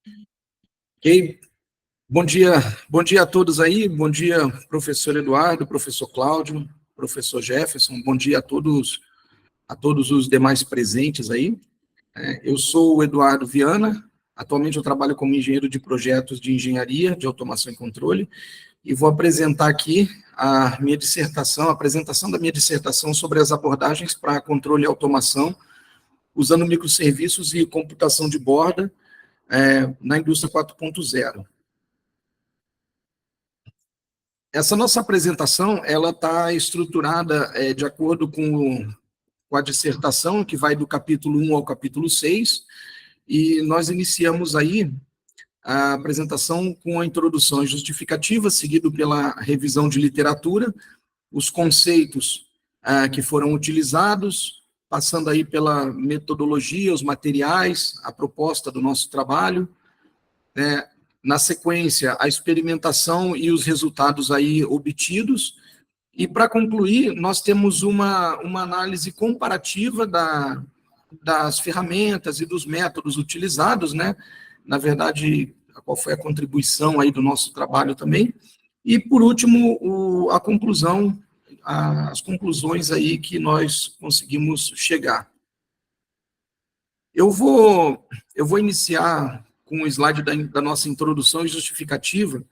Ok, bom dia a todos aí, bom dia, professor Eduardo, professor Cláudio, professor Jefferson, bom dia a todos os demais presentes aí. Eu sou o Eduardo Viana, atualmente eu trabalho como engenheiro de projetos de engenharia, de automação e controle, e vou apresentar aqui a minha dissertação, a apresentação da minha dissertação sobre as abordagens para controle e automação, usando microserviços e computação de borda na indústria 4.0. Essa nossa apresentação, ela está estruturada de acordo com a dissertação, que vai do capítulo 1 ao capítulo 6, e nós iniciamos aí a apresentação com a introdução e justificativa, seguido pela revisão de literatura, os conceitos que foram utilizados, passando aí pela metodologia, os materiais, a proposta do nosso trabalho, né? Na sequência, a experimentação e os resultados aí obtidos. E, para concluir, nós temos uma análise comparativa das ferramentas e dos métodos utilizados, né? Na verdade, qual foi a contribuição aí do nosso trabalho também. E, por último, a conclusão, as conclusões aí que nós conseguimos chegar. Eu vou iniciar com o slide da nossa introdução e justificativa,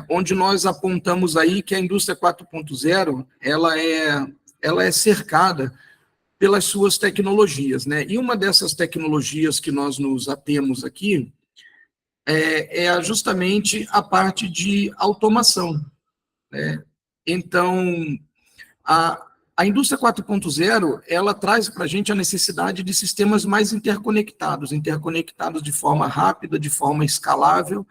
onde nós apontamos aí que a indústria 4.0 ela é cercada pelas suas tecnologias, né? E uma dessas tecnologias que nós nos atemos aqui é justamente a parte de automação, né? Então, a indústria 4.0, ela traz para a gente a necessidade de sistemas mais interconectados de forma rápida, de forma escalável,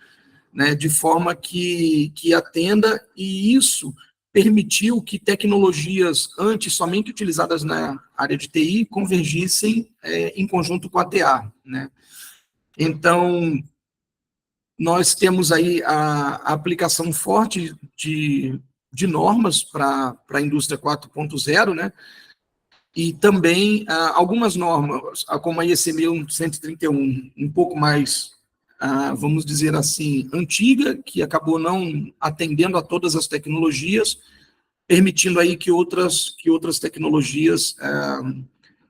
né, de forma que atenda, e isso permitiu que tecnologias antes somente utilizadas na área de TI convergissem em conjunto com a TA, né? Então, nós temos aí a aplicação forte de normas para a indústria 4.0, né? E também algumas normas, como a IEC 131, um pouco mais, vamos dizer assim, antiga, que acabou não atendendo a todas as tecnologias, permitindo aí que outras tecnologias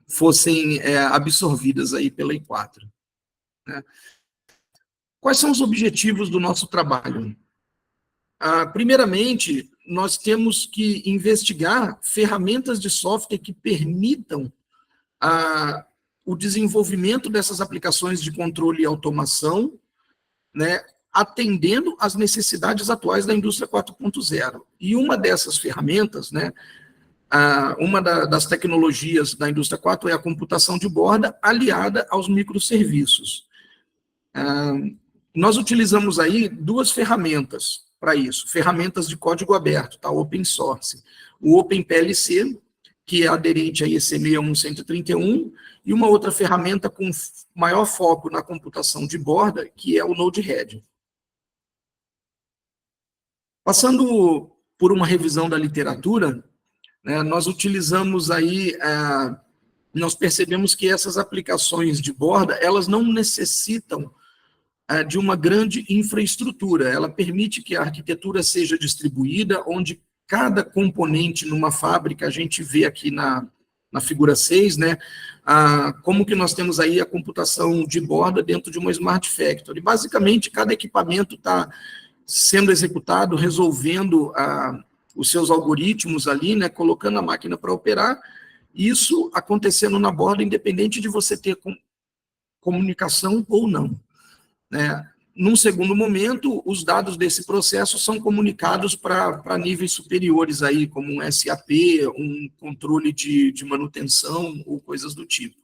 fossem absorvidas aí pela I4, né? Quais são os objetivos do nosso trabalho? Primeiramente, nós temos que investigar ferramentas de software que permitam o desenvolvimento dessas aplicações de controle e automação, né, atendendo às necessidades atuais da indústria 4.0. E uma dessas ferramentas, né, uma das tecnologias da indústria 4 é a computação de borda aliada aos microserviços. Nós utilizamos aí duas ferramentas para isso, ferramentas de código aberto, tá, open source. O OpenPLC, que é aderente à IEC 61131, e uma outra ferramenta com maior foco na computação de borda, que é o Node-RED. Passando por uma revisão da literatura, né, nós utilizamos aí, nós percebemos que essas aplicações de borda, elas não necessitam de uma grande infraestrutura, ela permite que a arquitetura seja distribuída, onde cada componente numa fábrica, a gente vê aqui na figura 6, né, como que nós temos aí a computação de borda dentro de uma Smart Factory. Basicamente, cada equipamento está sendo executado, resolvendo os seus algoritmos ali, né, colocando a máquina para operar, isso acontecendo na borda, independente de você ter comunicação ou não, né? Num segundo momento, os dados desse processo são comunicados para níveis superiores, aí, como um SAP, um controle de manutenção ou coisas do tipo.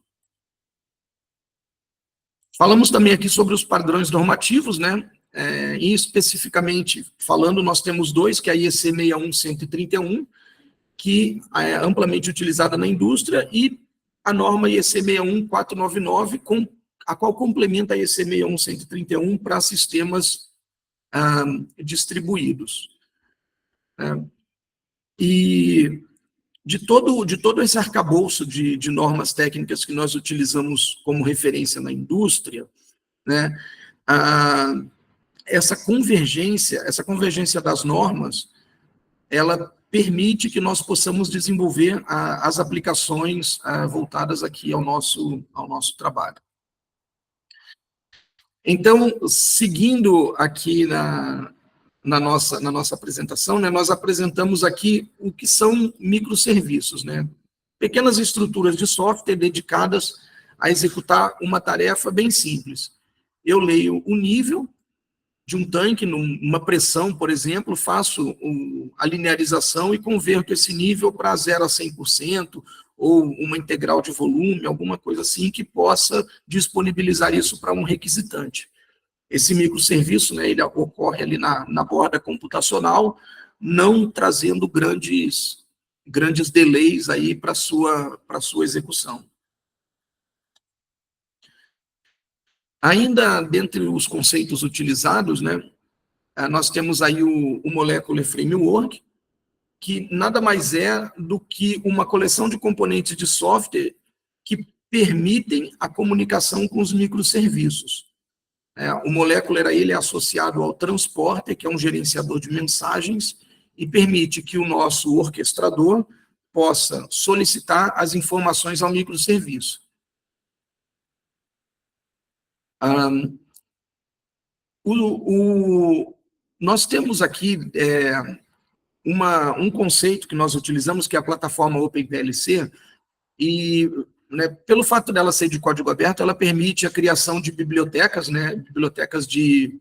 Falamos também aqui sobre os padrões normativos, né? E especificamente falando, nós temos dois, que é a IEC 61131, que é amplamente utilizada na indústria, e a norma IEC 61499, a qual complementa a IEC 61131 para sistemas distribuídos. E de todo esse arcabouço de normas técnicas que nós utilizamos como referência na indústria, né, essa convergência das normas, ela permite que nós possamos desenvolver as aplicações voltadas aqui ao nosso trabalho. Então, seguindo aqui na nossa apresentação, né, nós apresentamos aqui o que são microserviços, né? Pequenas estruturas de software dedicadas a executar uma tarefa bem simples. Eu leio o nível de um tanque, numa pressão, por exemplo, faço a linearização e converto esse nível para 0 a 100%, ou uma integral de volume, alguma coisa assim, que possa disponibilizar isso para um requisitante. Esse microserviço, né, ele ocorre ali na borda computacional, não trazendo grandes delays aí para sua execução. Ainda dentre os conceitos utilizados, né, nós temos aí o Molecular Framework, que nada mais é do que uma coleção de componentes de software que permitem a comunicação com os microserviços. O Molecular ele é associado ao Transporter, que é um gerenciador de mensagens, e permite que o nosso orquestrador possa solicitar as informações ao microserviço. Nós temos aqui um conceito que nós utilizamos, que é a plataforma OpenPLC, e né, pelo fato dela ser de código aberto, ela permite a criação de bibliotecas, né, bibliotecas de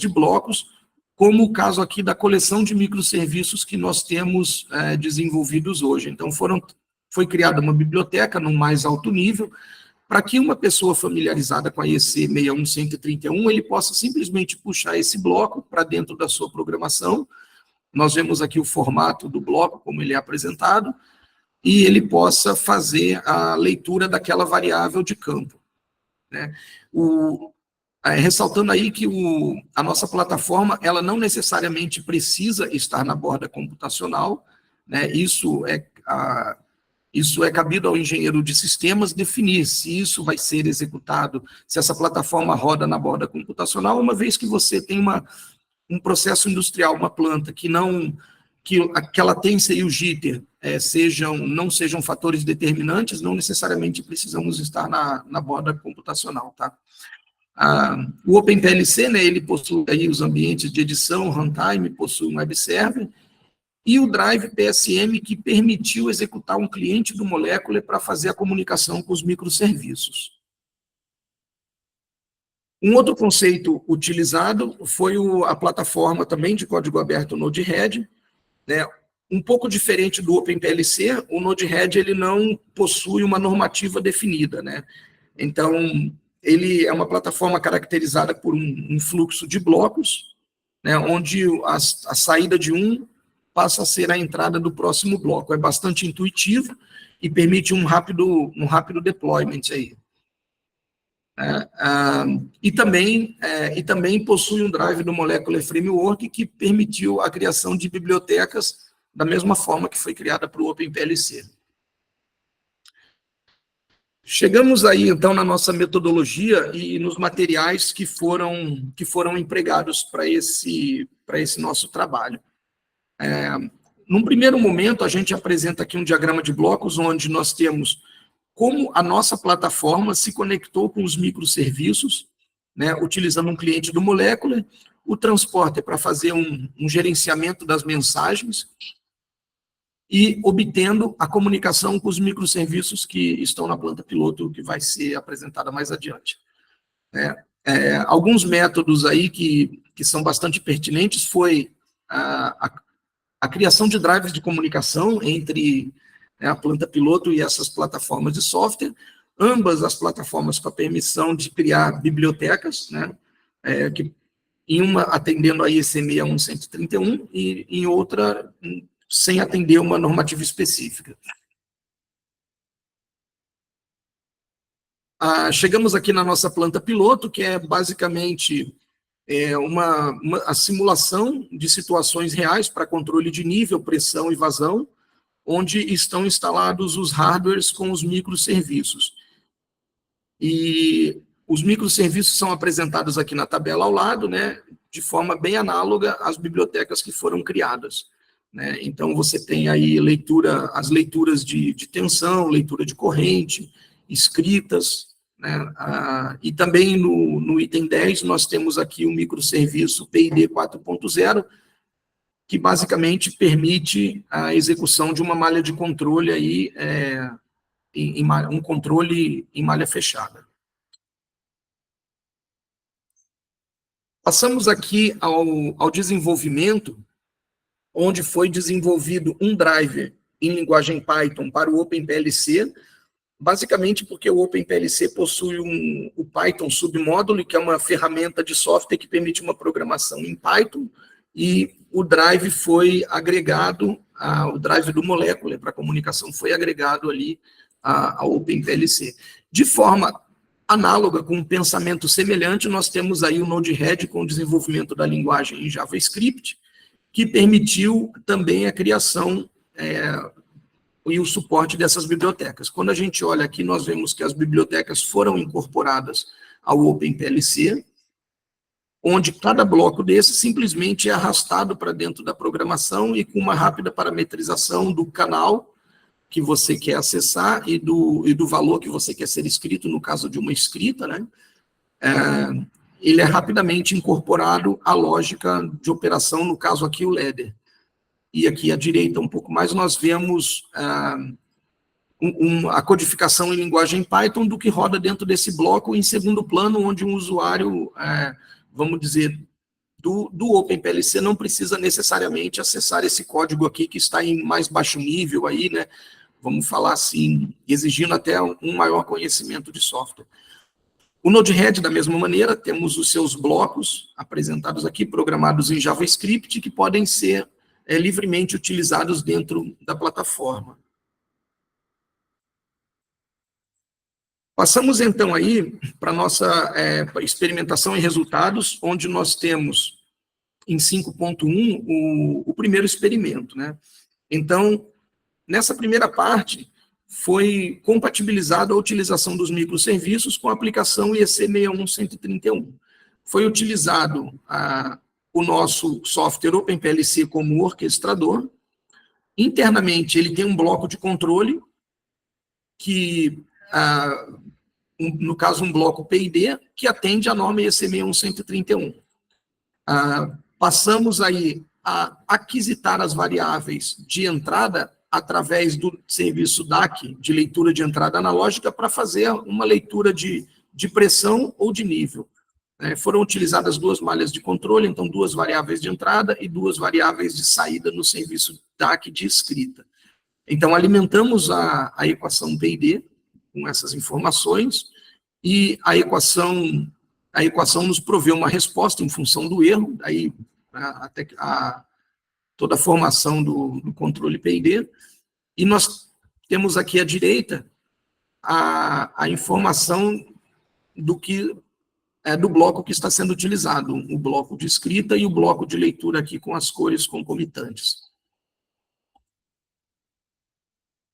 blocos, como o caso aqui da coleção de microserviços que nós temos desenvolvidos hoje. Então, foi criada uma biblioteca no mais alto nível, para que uma pessoa familiarizada com a IEC 61131, ele possa simplesmente puxar esse bloco para dentro da sua programação. Nós vemos aqui o formato do bloco, como ele é apresentado, e ele possa fazer a leitura daquela variável de campo, né? Ressaltando aí que a nossa plataforma, ela não necessariamente precisa estar na borda computacional, né? Isso é cabido ao engenheiro de sistemas definir se isso vai ser executado, se essa plataforma roda na borda computacional, uma vez que você tem um processo industrial, uma planta que a latência e o jitter não sejam fatores determinantes, não necessariamente precisamos estar na borda computacional, tá? O OpenPLC, né, ele possui aí os ambientes de edição, runtime, possui um web server, e o Drive PSM, que permitiu executar um cliente do Molecular para fazer a comunicação com os microserviços. Um outro conceito utilizado foi a plataforma também de código aberto Node-RED, né? Um pouco diferente do OpenPLC, o Node-RED ele não possui uma normativa definida, né? Então, ele é uma plataforma caracterizada por um fluxo de blocos, né, onde a saída de um passa a ser a entrada do próximo bloco. É bastante intuitivo e permite um rápido deployment aí. E também possui um drive do Molecular Framework que permitiu a criação de bibliotecas da mesma forma que foi criada para o OpenPLC. Chegamos aí, então, na nossa metodologia e nos materiais que foram empregados para esse nosso trabalho. Num primeiro momento, a gente apresenta aqui um diagrama de blocos, onde nós temos como a nossa plataforma se conectou com os microserviços, né, utilizando um cliente do Molecular, o transporter para fazer um gerenciamento das mensagens e obtendo a comunicação com os microserviços que estão na planta piloto, que vai ser apresentada mais adiante. Alguns métodos aí que são bastante pertinentes foi a criação de drivers de comunicação entre a planta piloto e essas plataformas de software, ambas as plataformas com a permissão de criar bibliotecas, né, que em uma atendendo a IEC 61131 e em outra sem atender uma normativa específica. Chegamos aqui na nossa planta piloto, que é basicamente a simulação de situações reais para controle de nível, pressão e vazão, onde estão instalados os hardwares com os microserviços. E Os microserviços são apresentados aqui na tabela ao lado, né, de forma bem análoga às bibliotecas que foram criadas, né? Então, você tem aí as leituras de tensão, leitura de corrente, escritas, né? E também no item 10, nós temos aqui o microserviço PID 4.0, que basicamente permite a execução de uma malha de controle aí, um controle em malha fechada. Passamos aqui ao desenvolvimento, onde foi desenvolvido um driver em linguagem Python para o OpenPLC, basicamente porque o OpenPLC possui o Python submódulo, que é uma ferramenta de software que permite uma programação em Python, e o drive foi agregado, o drive do Molecular para comunicação foi agregado ali ao OpenPLC. De forma análoga, com um pensamento semelhante, nós temos aí o Node-RED com o desenvolvimento da linguagem em JavaScript, que permitiu também a criação e o suporte dessas bibliotecas. Quando a gente olha aqui, nós vemos que as bibliotecas foram incorporadas ao OpenPLC, onde cada bloco desse simplesmente é arrastado para dentro da programação e com uma rápida parametrização do canal que você quer acessar e do valor que você quer ser escrito, no caso de uma escrita, né? Ele é rapidamente incorporado à lógica de operação, no caso aqui o ladder. E aqui à direita, um pouco mais, nós vemos a codificação em linguagem Python do que roda dentro desse bloco em segundo plano, onde um usuário, vamos dizer, do OpenPLC não precisa necessariamente acessar esse código aqui, que está em mais baixo nível aí, né? Vamos falar assim, exigindo até um maior conhecimento de software. O Node-RED, da mesma maneira, temos os seus blocos apresentados aqui, programados em JavaScript, que podem ser livremente utilizados dentro da plataforma. Passamos, então, aí para a nossa experimentação e resultados, onde nós temos, em 5.1, o primeiro experimento, né? Então, nessa primeira parte, foi compatibilizada a utilização dos microserviços com a aplicação IEC 61131. Foi utilizado o nosso software OpenPLC como orquestrador. Internamente, ele tem um bloco de controle, que, no caso, um bloco PID, que atende à norma IEC 61131. Passamos aí a aquisitar as variáveis de entrada através do serviço DAC, de leitura de entrada analógica, para fazer uma leitura de pressão ou de nível. Foram utilizadas duas malhas de controle, então 2 variáveis de entrada e 2 variáveis de saída no serviço DAC de escrita. Então, alimentamos a equação PID com essas informações, e a equação nos provê uma resposta em função do erro, aí até toda a formação do controle PID, e nós temos aqui à direita a informação do bloco que está sendo utilizado, o bloco de escrita e o bloco de leitura aqui com as cores concomitantes.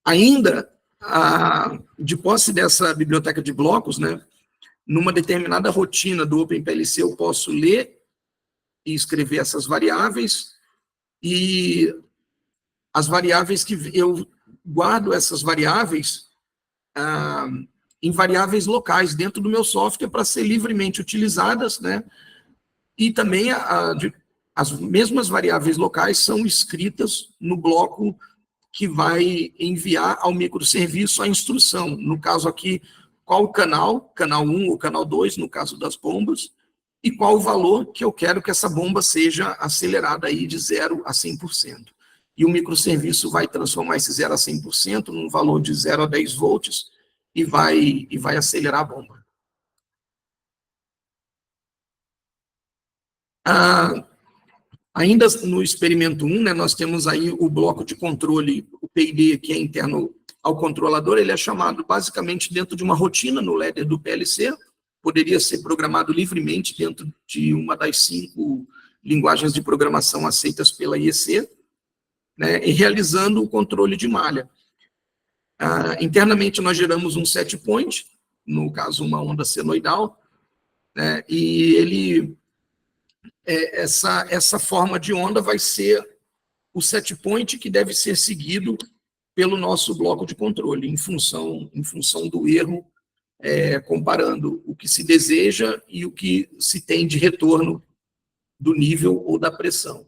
Ainda, de posse dessa biblioteca de blocos, né, numa determinada rotina do OpenPLC, eu posso ler e escrever essas variáveis, e as variáveis que eu guardo essas variáveis em variáveis locais dentro do meu software para ser livremente utilizadas, né? E também as mesmas variáveis locais são escritas no bloco que vai enviar ao microserviço a instrução. No caso aqui, qual o canal 1 ou canal 2, no caso das bombas, e qual o valor que eu quero que essa bomba seja acelerada aí de 0 a 100%. E o microserviço vai transformar esse 0 a 100% num valor de 0 a 10 volts e vai acelerar a bomba. Ainda no experimento 1, né, nós temos aí o bloco de controle, o PID, que é interno ao controlador. Ele é chamado basicamente dentro de uma rotina no ladder do PLC, poderia ser programado livremente dentro de uma das 5 linguagens de programação aceitas pela IEC, né, e realizando o controle de malha. Internamente, nós geramos um set point, no caso, uma onda senoidal, né? E essa forma de onda vai ser o set point que deve ser seguido pelo nosso bloco de controle, em função do erro, comparando o que se deseja e o que se tem de retorno do nível ou da pressão.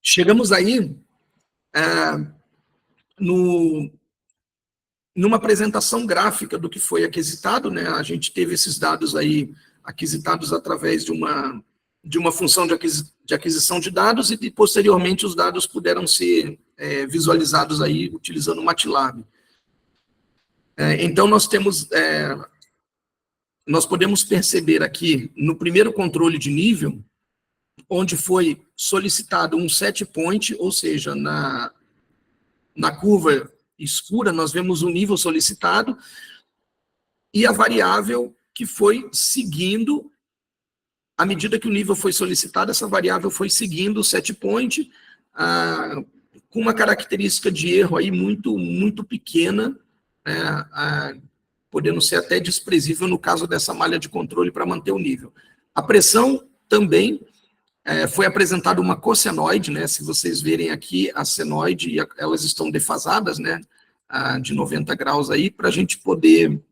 Chegamos aí numa apresentação gráfica do que foi aquisitado, né? A gente teve esses dados aí aquisitados através de uma função de aquisição de dados e, posteriormente, os dados puderam ser visualizados aí utilizando o MATLAB. Então, nós podemos perceber aqui, no primeiro controle de nível, onde foi solicitado um set point, ou seja, na curva escura, nós vemos o nível solicitado e a variável que foi seguindo, à medida que o nível foi solicitado, essa variável foi seguindo o set point, com uma característica de erro aí muito, muito pequena, podendo ser até desprezível no caso dessa malha de controle para manter o nível. A pressão também foi apresentada uma cossenoide, né? Se vocês verem aqui a senoide, elas estão defasadas, né? De 90 graus aí, para a gente poder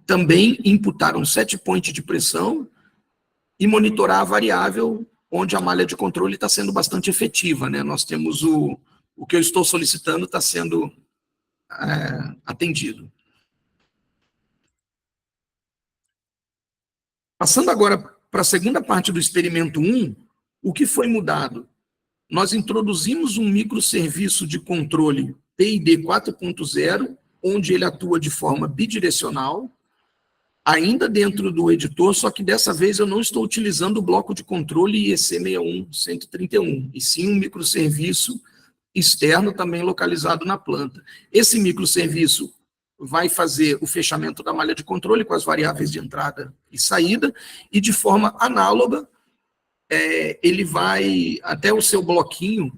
também imputar um set point de pressão e monitorar a variável onde a malha de controle está sendo bastante efetiva, né? Nós temos o que eu estou solicitando está sendo atendido. Passando agora para a segunda parte do experimento 1, o que foi mudado? Nós introduzimos um microserviço de controle PID 4.0, onde ele atua de forma bidirecional, ainda dentro do editor, só que dessa vez eu não estou utilizando o bloco de controle IEC 61131, e sim um microserviço externo também localizado na planta. Esse microserviço vai fazer o fechamento da malha de controle com as variáveis de entrada e saída, e de forma análoga, ele vai até o seu bloquinho,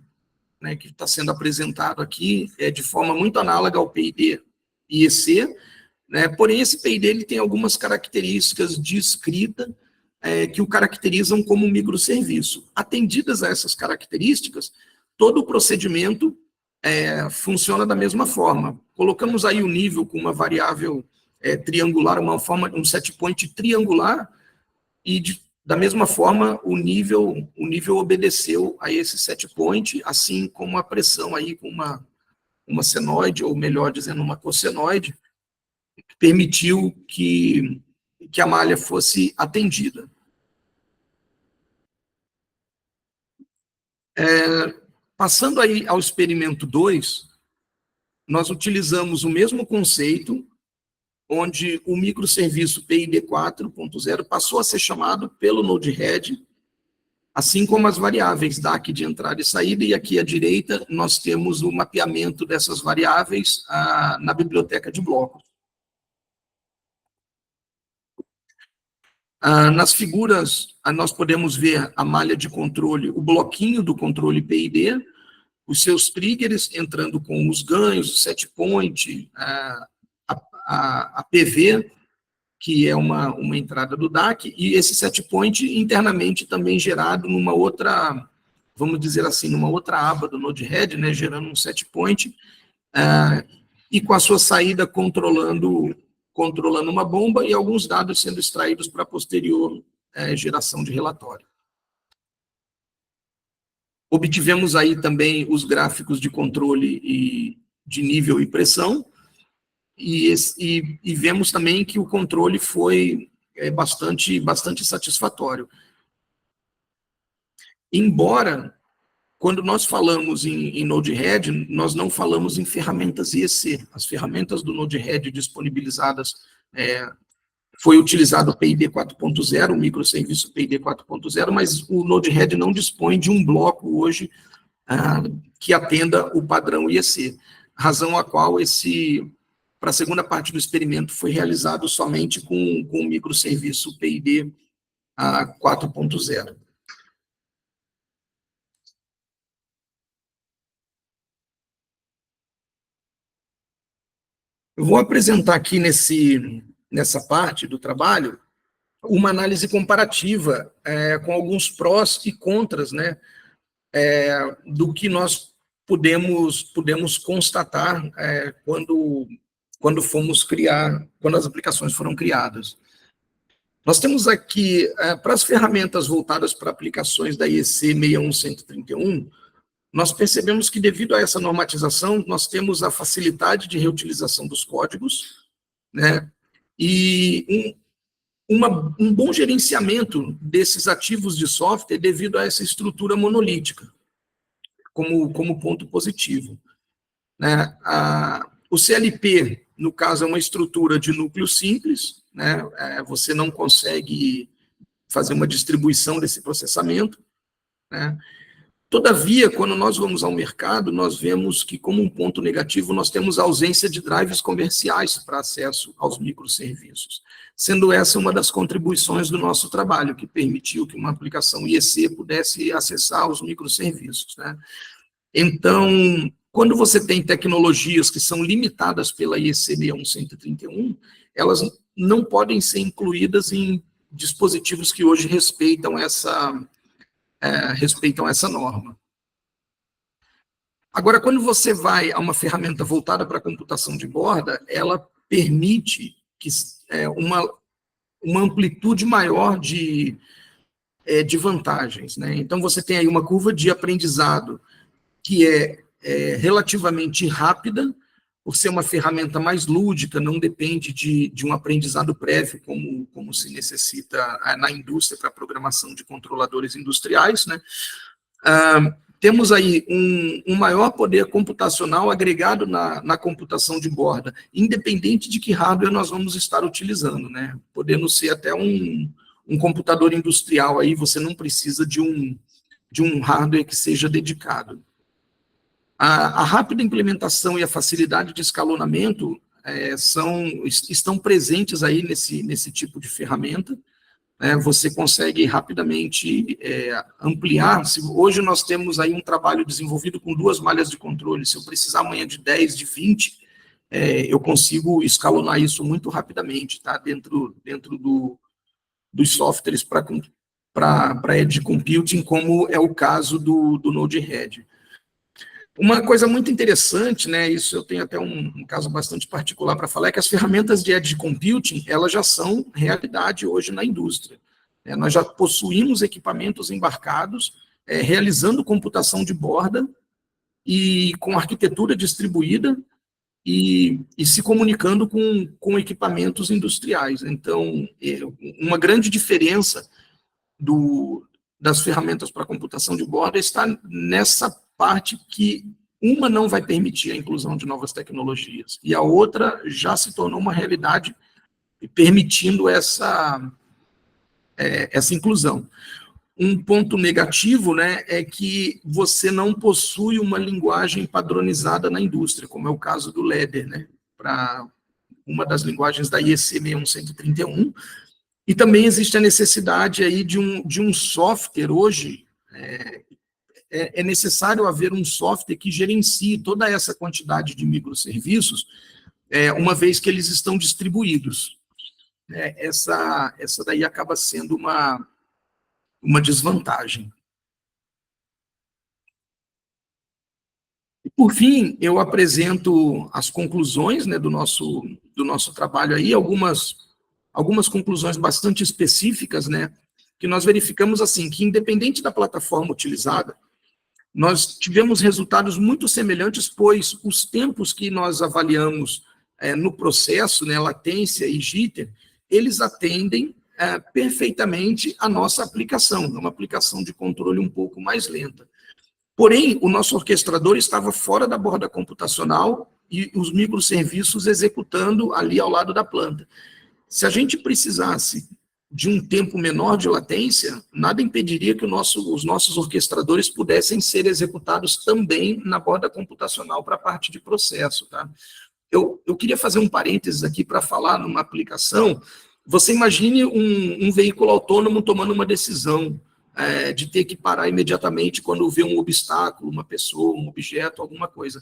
né, que está sendo apresentado aqui, de forma muito análoga ao PID IEC, né, porém esse PID ele tem algumas características de escrita que o caracterizam como um microserviço. Atendidas a essas características, todo o procedimento funciona da mesma forma. Colocamos aí o nível com uma variável triangular, um set point triangular, e da mesma forma o nível obedeceu a esse set point, assim como a pressão aí com uma senoide, ou melhor dizendo, uma cossenoide, permitiu que a malha fosse atendida. Passando aí ao experimento 2, nós utilizamos o mesmo conceito, onde o microserviço PID 4.0 passou a ser chamado pelo Node-RED, assim como as variáveis DAC de entrada e saída, e aqui à direita nós temos o mapeamento dessas variáveis na biblioteca de blocos. Nas figuras, nós podemos ver a malha de controle, o bloquinho do controle PID, os seus triggers entrando com os ganhos, o set point, a PV, que é uma entrada do DAC, e esse set point internamente também gerado numa outra, vamos dizer assim, numa outra aba do Node-RED, né, gerando um set point, e com a sua saída controlando uma bomba e alguns dados sendo extraídos para posterior geração de relatório. Obtivemos aí também os gráficos de controle de nível e pressão, e vemos também que o controle foi bastante satisfatório. Embora, quando nós falamos em Node-RED, nós não falamos em ferramentas IEC. As ferramentas do Node-RED disponibilizadas, foi utilizado o PID 4.0, o microserviço PID 4.0, mas o Node-RED não dispõe de um bloco hoje que atenda o padrão IEC, razão a qual para a segunda parte do experimento, foi realizado somente com o microserviço PID 4.0. Eu vou apresentar aqui nessa parte do trabalho uma análise comparativa com alguns prós e contras, né, do que nós pudemos constatar quando quando as aplicações foram criadas. Nós temos aqui, para as ferramentas voltadas para aplicações da IEC 61131, nós percebemos que, devido a essa normatização, nós temos a facilidade de reutilização dos códigos, né, e um bom gerenciamento desses ativos de software devido a essa estrutura monolítica, como ponto positivo, né? O CLP, no caso, é uma estrutura de núcleo simples, né? Você não consegue fazer uma distribuição desse processamento, né? Todavia, quando nós vamos ao mercado, nós vemos que, como um ponto negativo, nós temos a ausência de drives comerciais para acesso aos microserviços, sendo essa uma das contribuições do nosso trabalho, que permitiu que uma aplicação IEC pudesse acessar os microserviços, né? Então, quando você tem tecnologias que são limitadas pela IEC 61131, elas não podem ser incluídas em dispositivos que hoje respeitam essa norma. Agora, quando você vai a uma ferramenta voltada para a computação de borda, ela permite que uma amplitude maior de vantagens, né? Então, você tem aí uma curva de aprendizado que é relativamente rápida, por ser uma ferramenta mais lúdica, não depende de um aprendizado prévio, como se necessita na indústria para programação de controladores industriais, né? Temos aí um maior poder computacional agregado na computação de borda, independente de que hardware nós vamos estar utilizando, né? Podendo ser até um computador industrial, aí você não precisa de um hardware que seja dedicado. A rápida implementação e a facilidade de escalonamento estão presentes aí nesse tipo de ferramenta. Você consegue rapidamente ampliar. Hoje nós temos aí um trabalho desenvolvido com 2 malhas de controle. Se eu precisar amanhã de 10, de 20, eu consigo escalonar isso muito rapidamente, tá? Dentro dos softwares para edge computing, como é o caso do Node-RED. Uma coisa muito interessante, né, isso eu tenho até um caso bastante particular para falar, é que as ferramentas de edge computing, elas já são realidade hoje na indústria. Nós já possuímos equipamentos embarcados, realizando computação de borda e com arquitetura distribuída e se comunicando com equipamentos industriais. Então, uma grande diferença das ferramentas para computação de borda está nessa parte que uma não vai permitir a inclusão de novas tecnologias, e a outra já se tornou uma realidade permitindo essa inclusão. Um ponto negativo, né, é que você não possui uma linguagem padronizada na indústria, como é o caso do Ladder, né, para uma das linguagens da IEC 61131, e também existe a necessidade aí de um software hoje. É necessário haver um software que gerencie toda essa quantidade de microserviços, uma vez que eles estão distribuídos. Essa daí acaba sendo uma desvantagem. E, por fim, eu apresento as conclusões, né, do nosso trabalho aí, algumas conclusões bastante específicas, né, que nós verificamos assim, que independente da plataforma utilizada, nós tivemos resultados muito semelhantes, pois os tempos que nós avaliamos no processo, né, latência e jitter, eles atendem perfeitamente a nossa aplicação, uma aplicação de controle um pouco mais lenta. Porém, o nosso orquestrador estava fora da borda computacional e os microserviços executando ali ao lado da planta. Se a gente precisasse de um tempo menor de latência, nada impediria que os nossos orquestradores pudessem ser executados também na borda computacional para a parte de processo, tá? Eu queria fazer um parênteses aqui para falar numa aplicação. Você imagine um veículo autônomo tomando uma decisão de ter que parar imediatamente quando vê um obstáculo, uma pessoa, um objeto, alguma coisa.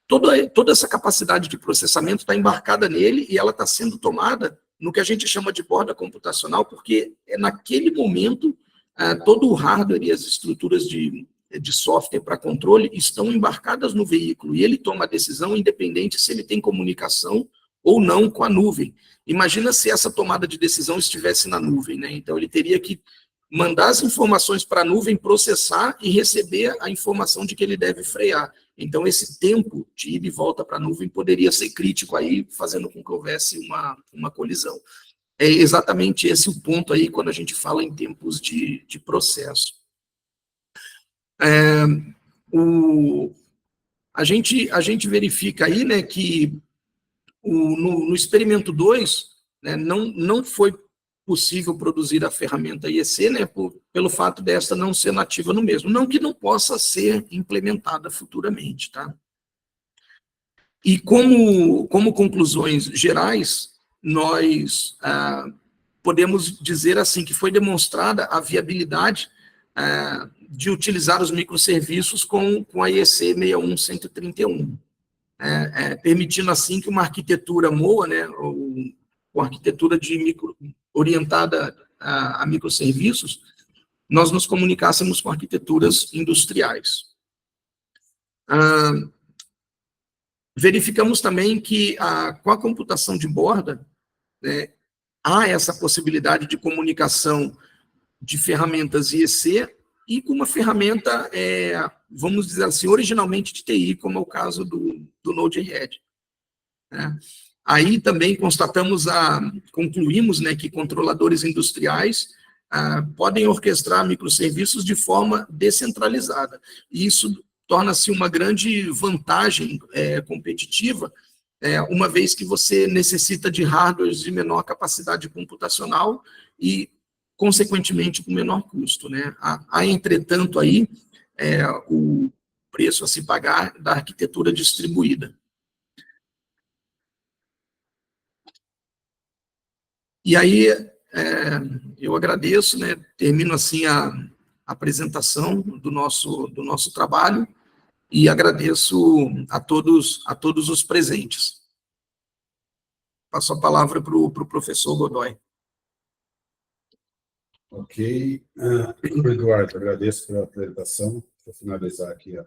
toda essa capacidade de processamento está embarcada nele e ela está sendo tomada no que a gente chama de borda computacional, porque é naquele momento todo o hardware e as estruturas de software para controle estão embarcadas no veículo, e ele toma a decisão independente se ele tem comunicação ou não com a nuvem. Imagina se essa tomada de decisão estivesse na nuvem, né? Então ele teria que mandar as informações para a nuvem, processar e receber a informação de que ele deve frear. Então, esse tempo de ida e volta para a nuvem poderia ser crítico aí, fazendo com que houvesse uma colisão. É exatamente esse o ponto aí quando a gente fala em tempos de processo. A gente verifica aí, né, que no experimento 2, né, não foi possível produzir a ferramenta IEC, né, pelo fato desta não ser nativa no mesmo. Não que não possa ser implementada futuramente, tá? E como conclusões gerais, nós podemos dizer assim que foi demonstrada a viabilidade de utilizar os microserviços com a IEC 61131, permitindo assim que uma arquitetura MOA, né, uma arquitetura orientada a microserviços, nós nos comunicássemos com arquiteturas industriais. Verificamos também que com a computação de borda, né, há essa possibilidade de comunicação de ferramentas IEC e com uma ferramenta, vamos dizer assim, originalmente de TI, como é o caso do Node-RED. Né? Aí também concluímos, né, que controladores industriais podem orquestrar microserviços de forma descentralizada. E isso torna-se uma grande vantagem competitiva, uma vez que você necessita de hardwares de menor capacidade computacional e, consequentemente, com menor custo. Né? Há, entretanto, aí o preço a se pagar da arquitetura distribuída. E aí, eu agradeço, né, termino assim a apresentação do nosso trabalho e agradeço a todos os presentes. Passo a palavra para o professor Godoy. Ok. Eduardo, agradeço pela apresentação. Vou finalizar aqui a